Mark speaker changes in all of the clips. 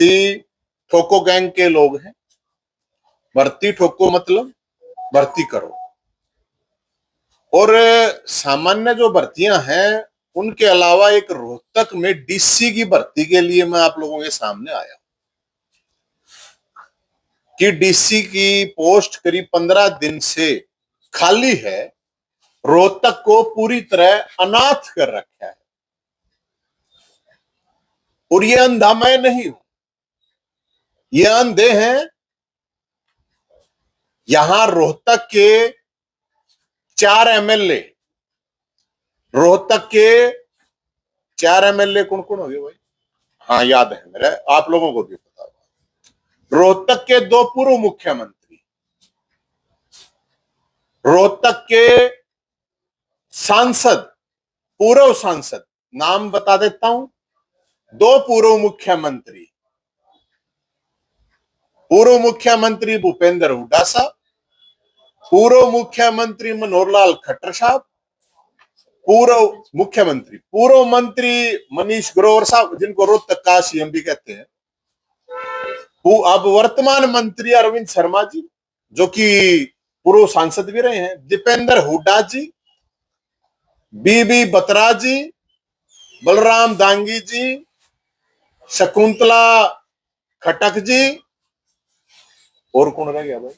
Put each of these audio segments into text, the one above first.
Speaker 1: भर्ती ठोको गैंग के लोग हैं। भर्ती ठोको मतलब भर्ती करो। और सामान्य जो भर्तियां हैं उनके अलावा एक रोहतक में डीसी की भर्ती के लिए मैं आप लोगों के सामने आया कि डीसी की पोस्ट करीब 15 दिन से खाली है। रोहतक को पूरी तरह अनाथ कर रखा है। और ये अंधा मैं नहीं हूं, ये अंधे हैं। यहां रोहतक के 4 एमएलए, रोहतक के 4 एमएलए कौन कौन हो गए भाई? हाँ याद है मेरे, आप लोगों को भी पता होगा। रोहतक के 2 पूर्व मुख्यमंत्री, रोहतक के सांसद, पूर्व सांसद, नाम बता देता हूं। 2 पूर्व मुख्यमंत्री, पूर्व मुख्यमंत्री भूपेंद्र हुड्डा साहब, पूर्व मुख्यमंत्री मनोहर लाल खट्टर साहब, पूर्व मंत्री मनीष ग्रोवर साहब, जिनको रोहतक का सीएम भी कहते हैं। अब वर्तमान मंत्री अरविंद शर्मा जी, जो कि पूर्व सांसद भी रहे हैं। दीपेंद्र हुड्डा जी, बीबी बत्रा जी, बलराम दांगी जी, शकुंतला खटक जी, और कौन रह गया भाई?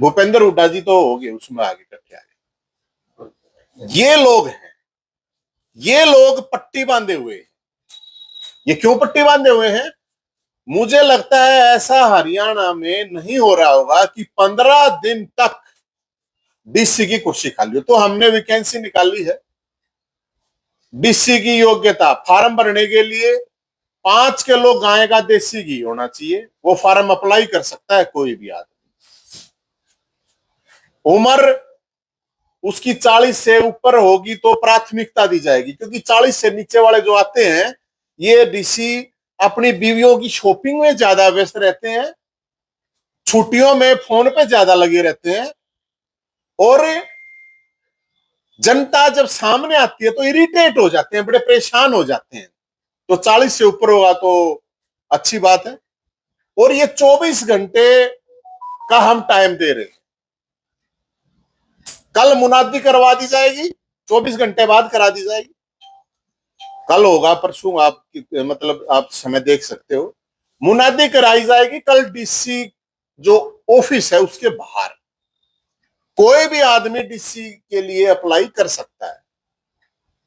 Speaker 1: भूपेंद्र हुड्डा जी तो हो गए, उसमें आगे इकट्ठे आ गए। ये लोग हैं, ये लोग पट्टी बांधे हुए हैं। ये क्यों पट्टी बांधे हुए हैं? मुझे लगता है ऐसा हरियाणा में नहीं हो रहा होगा कि 15 दिन तक डीसी की कुर्सी खाली हो। तो हमने वैकेंसी निकाली है। डीसी की योग्यता, फार्म भरने के लिए 5 किलो गाय का देसी घी होना चाहिए। वो फार्म अप्लाई कर सकता है कोई भी आदमी। उम्र उसकी 40 से ऊपर होगी तो प्राथमिकता दी जाएगी, क्योंकि 40 से नीचे वाले जो आते हैं, ये डीसी अपनी बीवियों की शॉपिंग में ज्यादा व्यस्त रहते हैं, छुट्टियों में फोन पे ज्यादा लगे रहते हैं। और जनता जब सामने आती है तो इरिटेट हो जाते हैं, बड़े परेशान हो जाते हैं। तो 40 से ऊपर होगा तो अच्छी बात है। और ये 24 घंटे का हम टाइम दे रहे हैं। कल मुनादी करवा दी जाएगी, 24 घंटे बाद करा दी जाएगी। कल होगा परसों, आप मतलब आप समय देख सकते हो। मुनादी कराई जाएगी कल डीसी जो ऑफिस है उसके बाहर। कोई भी आदमी डीसी के लिए अप्लाई कर सकता है।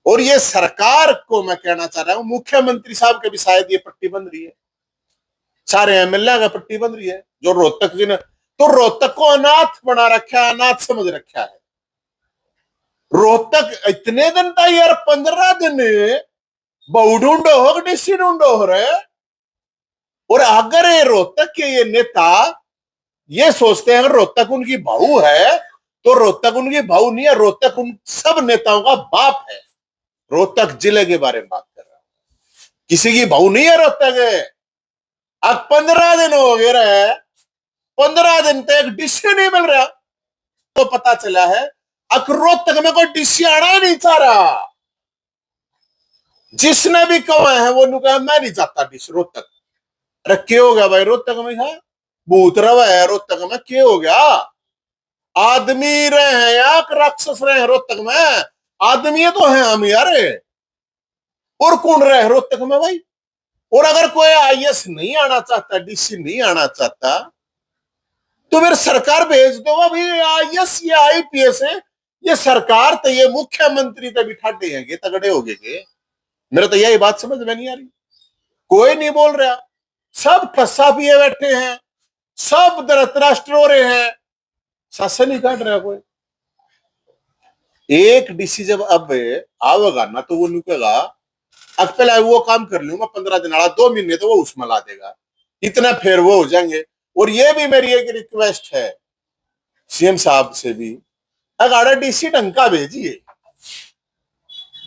Speaker 1: और ये सरकार को मैं कहना चाह रहा हूं, मुख्यमंत्री साहब के भी शायद ये पट्टी बन रही है, सारे एमएलए का पट्टी बन रही है। जो रोहतक जी ने तो रोहतक को अनाथ बना रखा है, अनाथ समझ रखा है। रोहतक इतने दिन था यार, 15 दिन बहु ढूंढो हो, डीसी ढूंढो हो रहे। और अगर ये रोहतक के ये नेता ये सोचते हैं रोहतक उनकी बहू है, तो रोहतक उनकी बहू नहीं है, रोहतक उन सब नेताओं का बाप है। रोहतक जिले के बारे में बात कर रहा हूं, किसी की बहू नहीं है रोहतक। अब 15 दिन हो गए रहे, 15 दिन तक डीसी नहीं मिल रहा। तो पता चला है अब रोहतक में कोई डीसी आना ही नहीं चाह रहा। जिसने भी कहा है वो कहा मैं नहीं चाहता डीसी रोहतक। अरे क्या हो गया भाई रोहतक में? है भूत रवा है रोहतक में, क्या हो गया? आदमी रहे हैं या राक्षस रहे हैं रोहतक में? आदमी तो है हम यार। और कौन रहे रोहतक में भाई? और अगर कोई आईएएस नहीं आना चाहता, डीसी नहीं आना चाहता, तो फिर सरकार भेज दो भाई। आईएएस या आईपीएस है ये सरकार, तो ये मुख्यमंत्री तो बिठा देंगे, तगड़े हो गए। मेरे तो यही बात समझ में नहीं आ रही। कोई नहीं बोल रहा, सब ठस्सा पिए बैठे हैं, सब धृतराष्ट्र हो रहे हैं, शासन नहीं काट रहा कोई। एक डीसी जब अब आवेगा ना तो वो निकलेगा, अब पहले वो काम कर लूंगा 15 दिन वाला, 2 महीने तो वो उसमें ला देगा, इतना फिर वो हो जाएंगे। और ये भी मेरी एक रिक्वेस्ट है सीएम साहब से भी, अगर डीसी ढंग का भेजिए,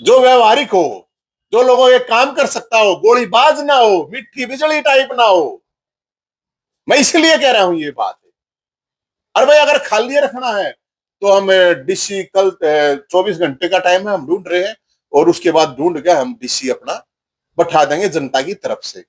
Speaker 1: जो व्यवहारिक हो, जो लोगों ये काम कर सकता हो, गोलीबाज ना हो, मिट्टी बिजली टाइप ना हो। मैं इसलिए कह रहा हूं ये बात है। अरे भाई अगर खाली रखना है तो हम डीसी कल 24 घंटे का टाइम है, हम ढूंढ रहे हैं, और उसके बाद ढूंढ के हम डीसी अपना बैठा देंगे जनता की तरफ से।